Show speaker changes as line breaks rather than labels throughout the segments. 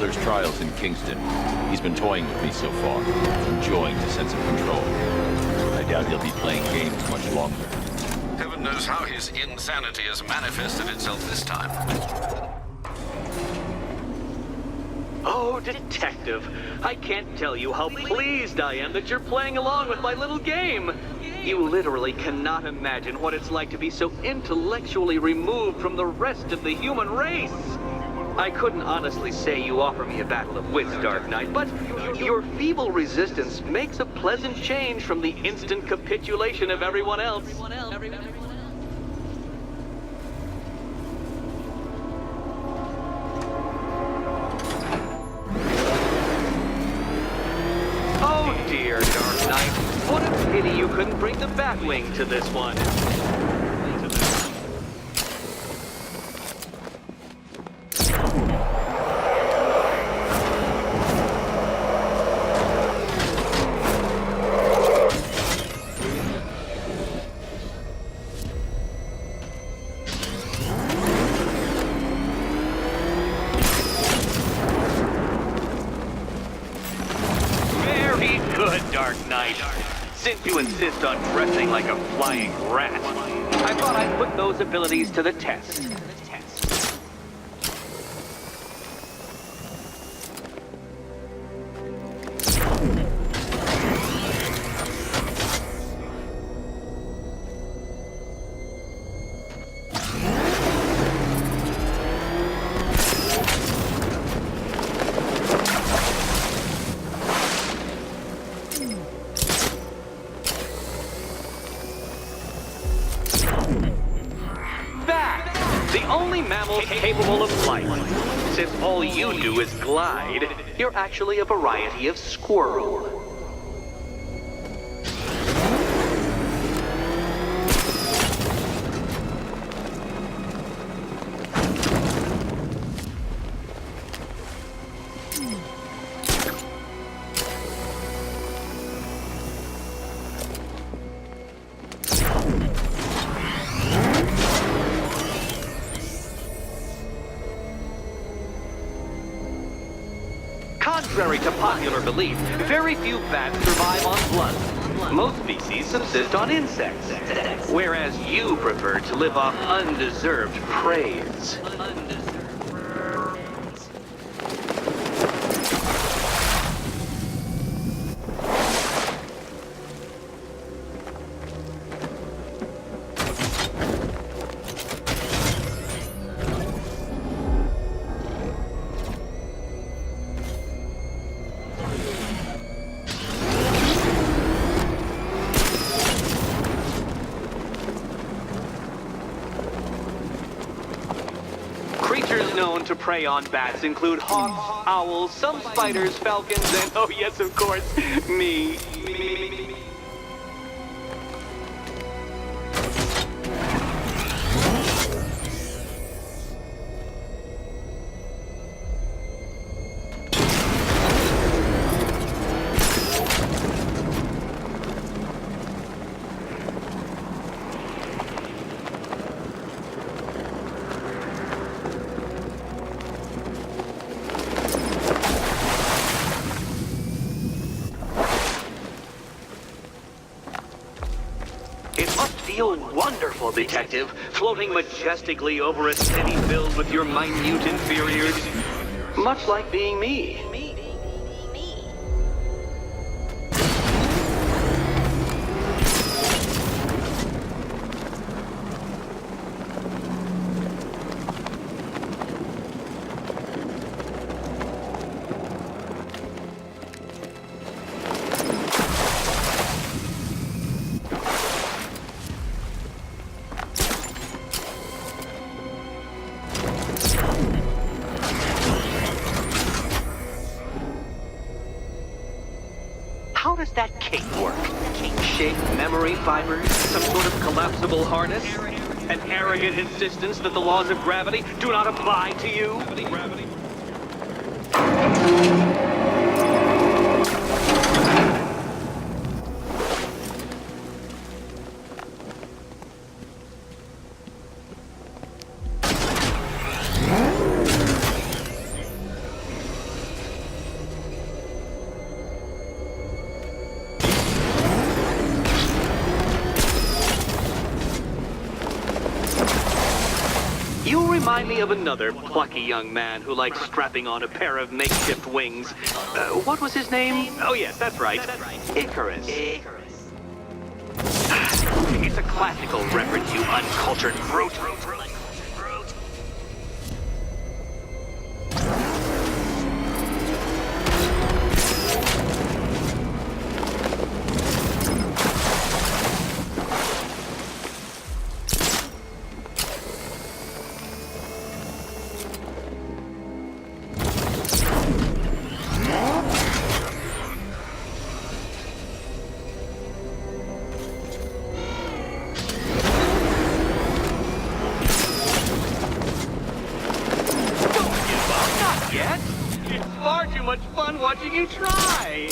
Taylor's trial's in Kingston. He's been toying with me so far, enjoying the sense of control. I doubt he'll be playing games much longer.
Heaven knows how his insanity has manifested itself this time.
Oh, Detective, I can't tell you how pleased I am that you're playing along with my little game. You literally cannot imagine what it's like to be so intellectually removed from the rest of the human race. I couldn't honestly say you offer me a battle of wits, Dark Knight, but your feeble resistance makes a pleasant change from the instant capitulation of everyone else. Oh dear, Dark Knight. What a pity you couldn't bring the Batwing to this one. Very good, Dark Knight. Since you insist on dressing like a flying rat, I thought I'd put those abilities to the test. The only mammal capable of flight. Since all you do is glide, you're actually a variety of squirrel. Contrary to popular belief, very few bats survive on blood. Most species subsist on insects, whereas you prefer to live off undeserved praise. Creatures known to prey on bats include hawks, owls, some spiders, falcons, and, oh yes, of course, me. It must feel wonderful, Detective, floating majestically over a city filled with your minute inferiors. Much like being me. How does that cape work? Shape memory fibers? Some sort of collapsible harness? An arrogant insistence that the laws of gravity do not apply to you? You remind me of another plucky young man who likes strapping on a pair of makeshift wings. What was his name? Oh yes, that's right. Icarus. It's a classical reference, you uncultured brute. Far too much fun watching you try.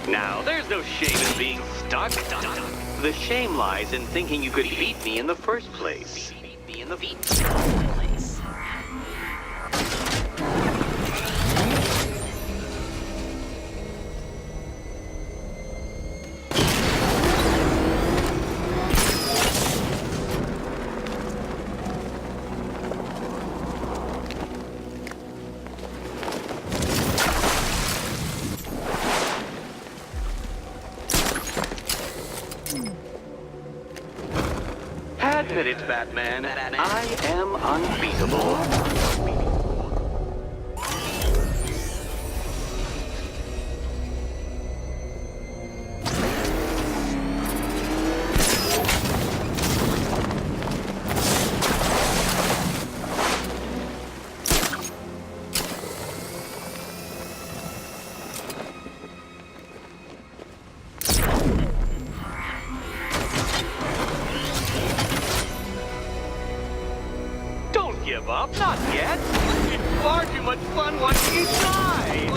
Now, there's no shame in being stuck. The shame lies in thinking you could beat me in the first place. Admit it, Batman. I am unbeatable. Give up? Not yet. It's far too much fun watching you try.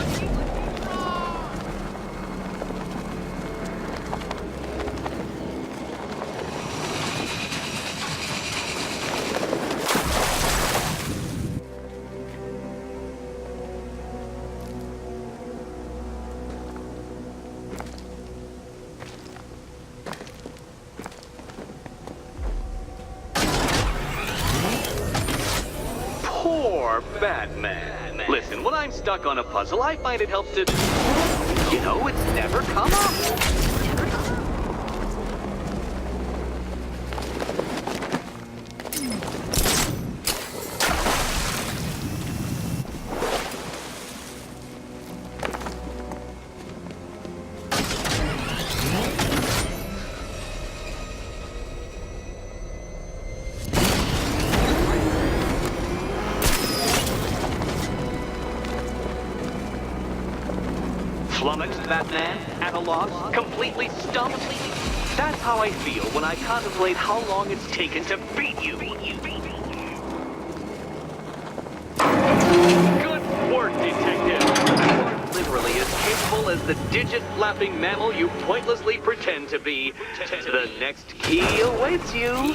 Poor Batman. Listen, when I'm stuck on a puzzle, I find it helps to... You know, it's never come up. Flummoxed, Batman, at a loss, completely stumped. That's how I feel when I contemplate how long it's taken to beat you. Good work, Detective. You are literally as capable as the digit-flapping mammal you pointlessly pretend to be. The next key awaits you.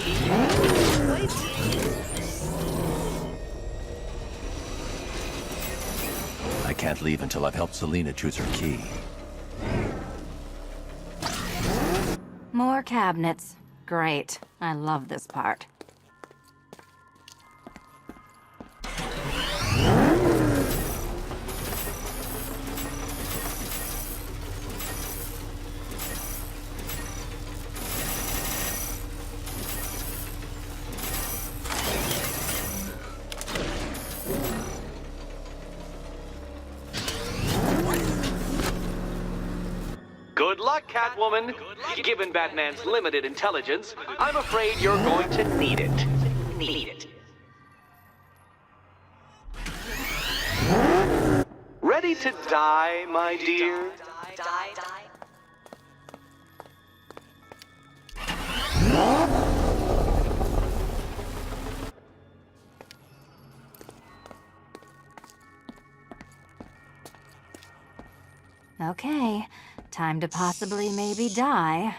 I can't leave until I've helped Selina choose her key.
More cabinets. Great. I love this part.
Good luck, Catwoman. Given Batman's limited intelligence, I'm afraid you're going to need it. Ready to die, my dear?
Okay, time to possibly maybe die.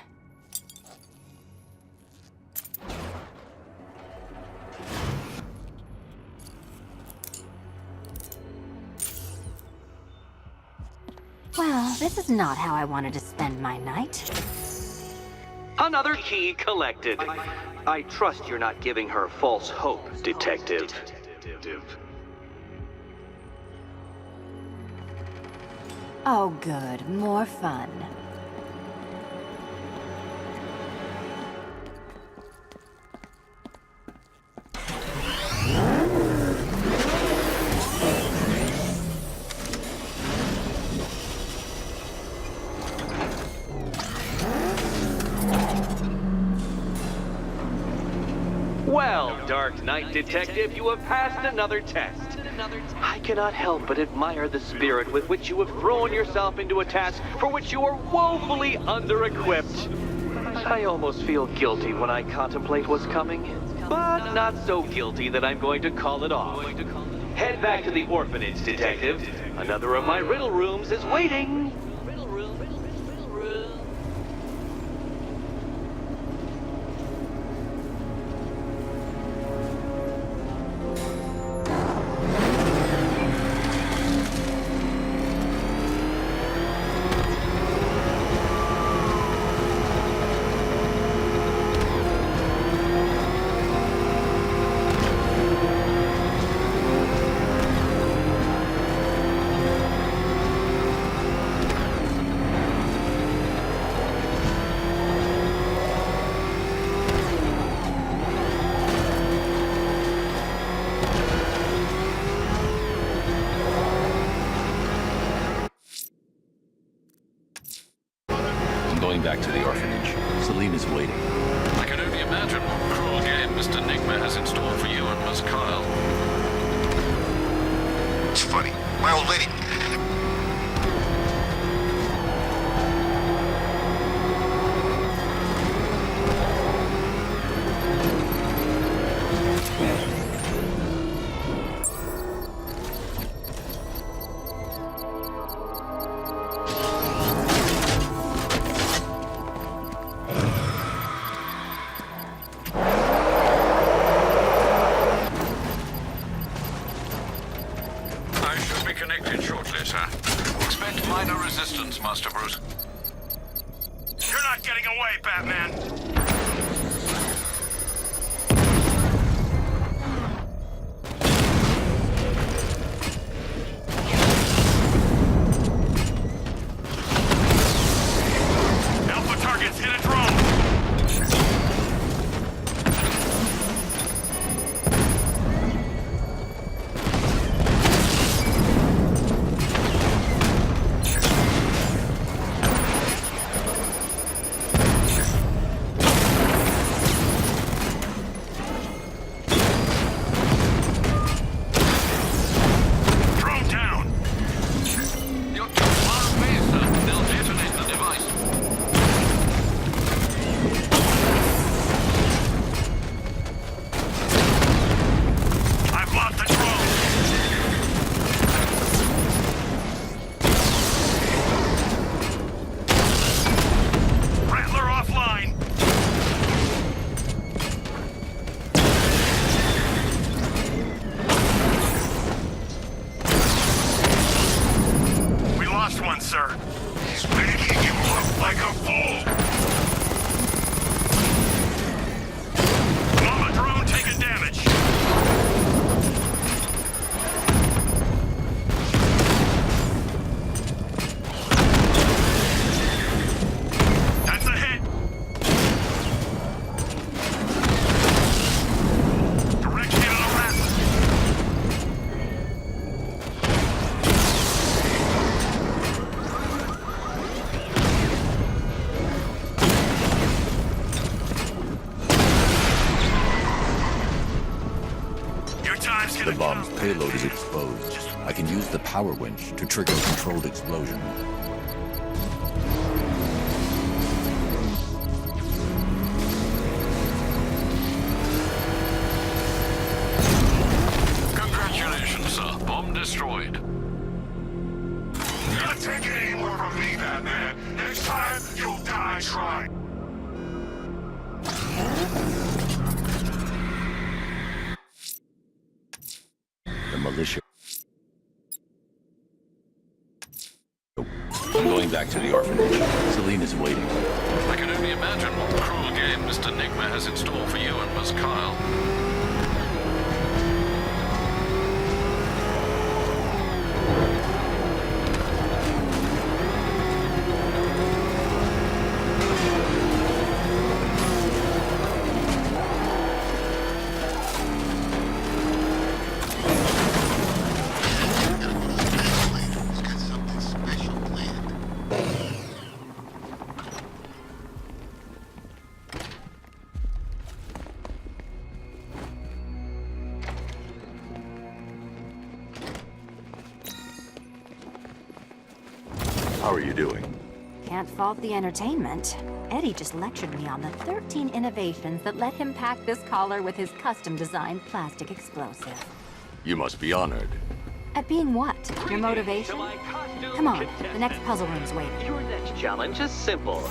Well, this is not how I wanted to spend my night.
Another key collected. I trust you're not giving her false hope, Detective.
Oh good, more fun.
Well, Dark Knight Detective, you have passed another test. I cannot help but admire the spirit with which you have thrown yourself into a task for which you are woefully under-equipped. I almost feel guilty when I contemplate what's coming, but not so guilty that I'm going to call it off. Head back to the orphanage, Detective. Another of my riddle rooms is waiting.
Going back to the orphanage. Celine is waiting.
I can only imagine what cruel game Mr. Nigma has in store for you and Miss Kyle.
It's funny. My old lady.
I should be connected shortly, sir. Expect minor resistance, Master Bruce.
You're not getting away, Batman! Alpha targets hit a drone! Drone down!
You're too far away, sir. They'll detonate the device.
I've lost the drone! Rattler offline! We lost one, sir. He's making you look like a fool! Mama drone taking damage! That's a hit! Direct hit on the Rattler! Your time's
The
gonna
bomb's
come.
payload is exposed. I can use the power winch to trigger a controlled explosion.
Congratulations, sir. Bomb destroyed.
You're not taking any more from me!
militia. I'm going back to the orphanage. Celine is waiting.
I can only imagine what cruel game Mr. Nigma has in store for you and Miss Kyle.
He's got something special planned.
How are you doing?
Can't fault the entertainment. Eddie just lectured me on the 13 innovations that let him pack this collar with his custom-designed plastic explosive.
You must be honored.
At being what? Your motivation?
To my costume
Come on,
contestant.
the next puzzle room's waiting.
Your next challenge is simple.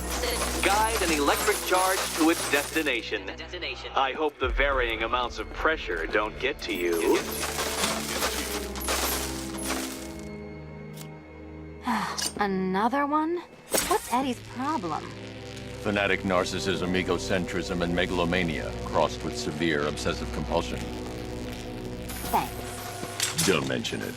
Guide an electric charge to its destination. I hope the varying amounts of pressure don't get to you.
Another one? What's Eddie's problem?
Fanatic narcissism, egocentrism, and megalomania, crossed with severe obsessive compulsion.
Thanks.
Don't mention it.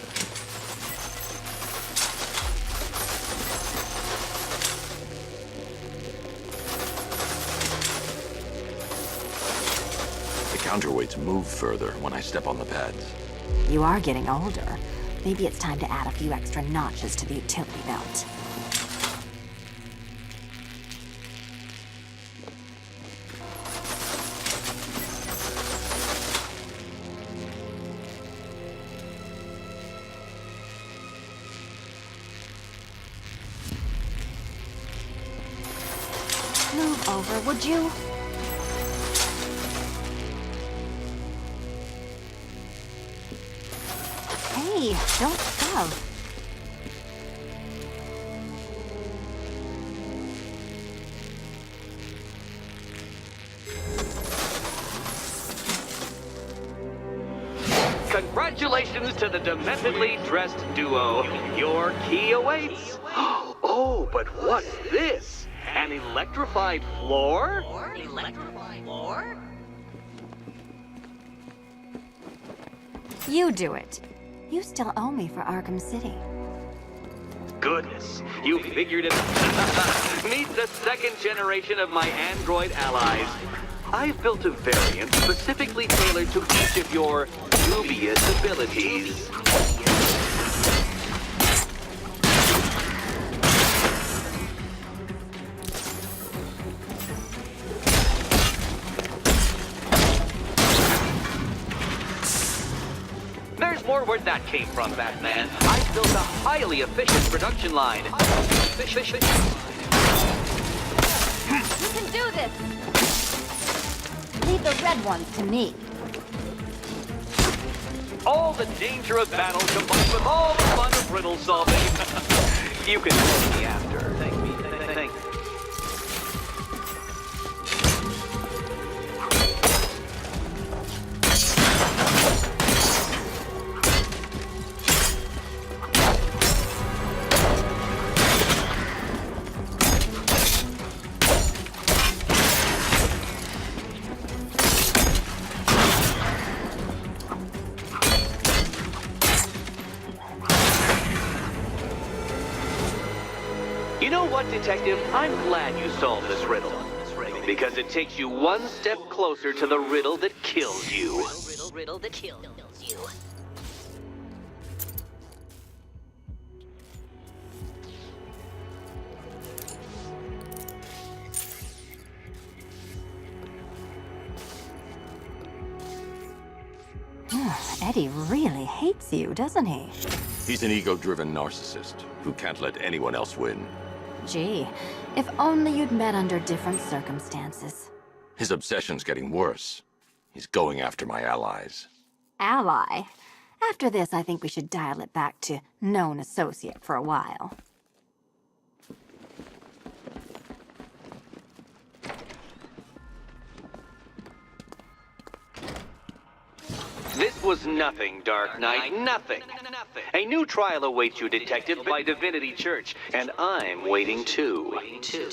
The counterweights move further when I step on the pads.
You are getting older. Maybe it's time to add a few extra notches to the utility belt. Move over, would you? Hey, don't shove.
Congratulations to the dementedly dressed duo. Your key awaits. Oh, but what's this? An electrified floor?
You do it. You still owe me for Arkham City.
Goodness, you figured it out. Meet the second generation of my android allies. I've built a variant specifically tailored to each of your dubious abilities. There's more where that came from, Batman. I've built a highly efficient production line.
You can do this! Leave the red ones to me.
All the danger of battle combined with all the fun of riddle solving. You can thank me after. Thank me. Thank me. You know what, Detective? I'm glad you solved this riddle. Because it takes you one step closer to the riddle that kills you.
Riddle that kills you.
Eddie really hates you, doesn't he?
He's an ego-driven narcissist who can't let anyone else win.
Gee, if only you'd met under different circumstances.
His obsession's getting worse. He's going after my allies.
Ally? After this, I think we should dial it back to known associate for a while.
This was nothing, Dark Knight, nothing. A new trial awaits you, Detective, by Divinity Church, and I'm waiting too.
Two.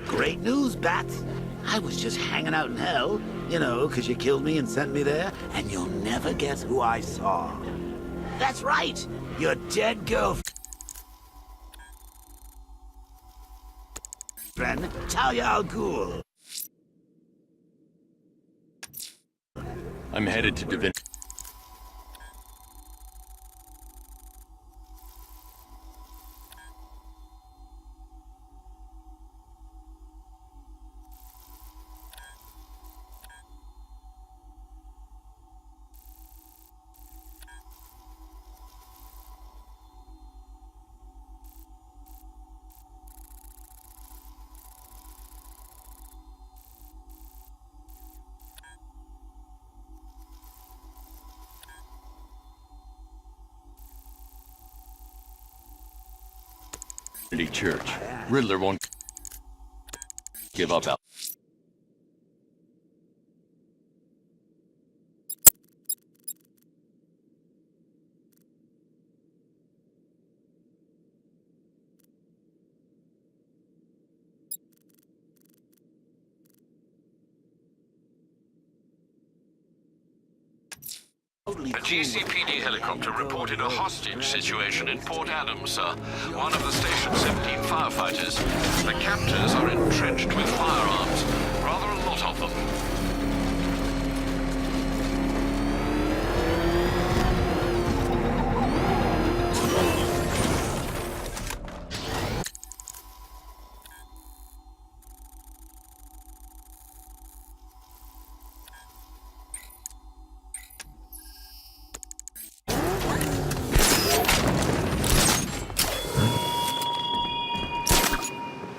Great news, Bats. I was just hanging out in hell, you know, 'cause you killed me and sent me there, and you'll never guess who I saw. That's right, your dead girlfriend, Talia al Ghul.
I'm headed to Divinity. Church. Riddler won't give up.
A GCPD helicopter reported a hostage situation in Port Adams, sir. One of the station's 17 firefighters. The captors are entrenched with firearms. Rather a lot of them.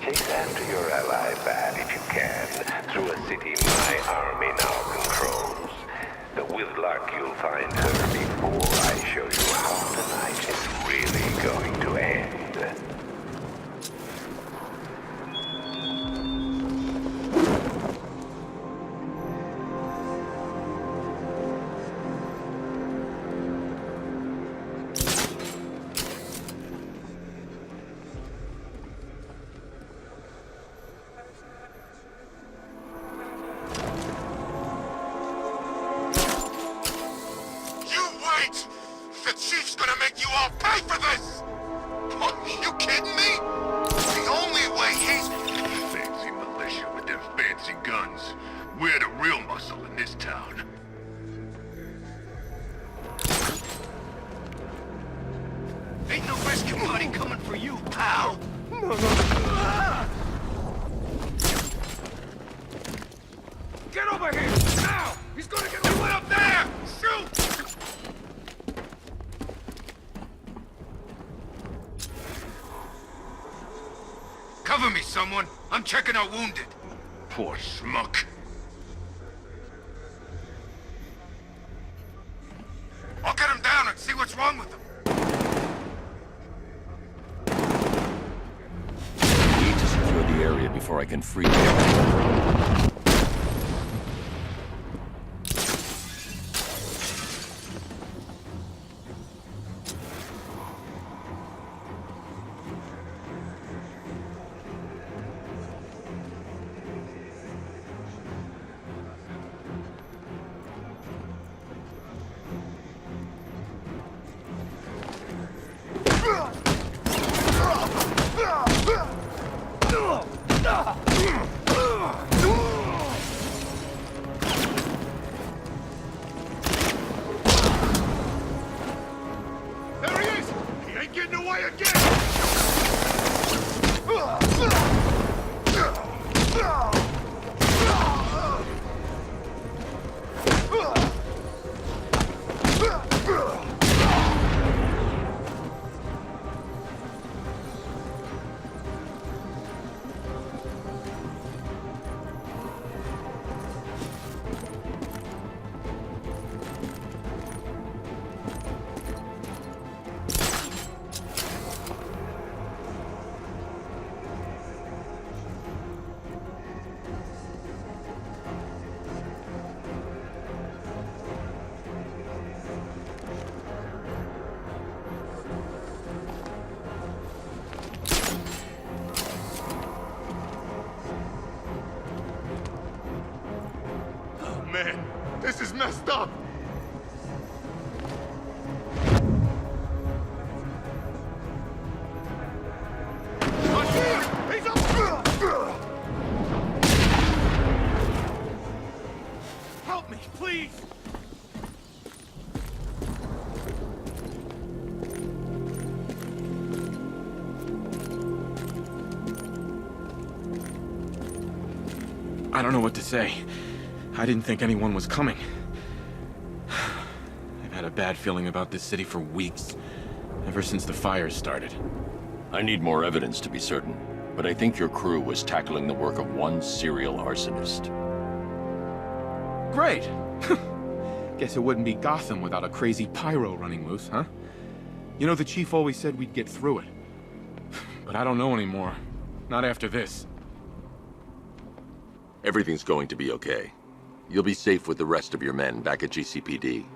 Chase after your ally, Bat, if you can, through a city my army now controls. But with luck, you'll find her before I show you how tonight is really going to end.
You wait! The chief's gonna make you all pay for this! Oh, you kidding me? The only way he's...
Fancy militia with their fancy guns. We're the real muscle in this town.
Ain't no rescue party coming for you, pal! Get over here! Now! He's gonna get me way up there! Shoot! Cover me, someone! I'm checking out wounded.
Poor schmuck.
I'll get him down and see what's wrong with him.
I need to secure the area before I can free him.
man. This is messed up. I see him! He's up! Help me, please!
I don't know what to say. I didn't think anyone was coming. I've had a bad feeling about this city for weeks. Ever since the fires started.
I need more evidence to be certain, but I think your crew was tackling the work of one serial arsonist.
Great! Guess it wouldn't be Gotham without a crazy pyro running loose, huh? You know, the chief always said we'd get through it. But I don't know anymore. Not after this.
Everything's going to be okay. You'll be safe with the rest of your men back at GCPD.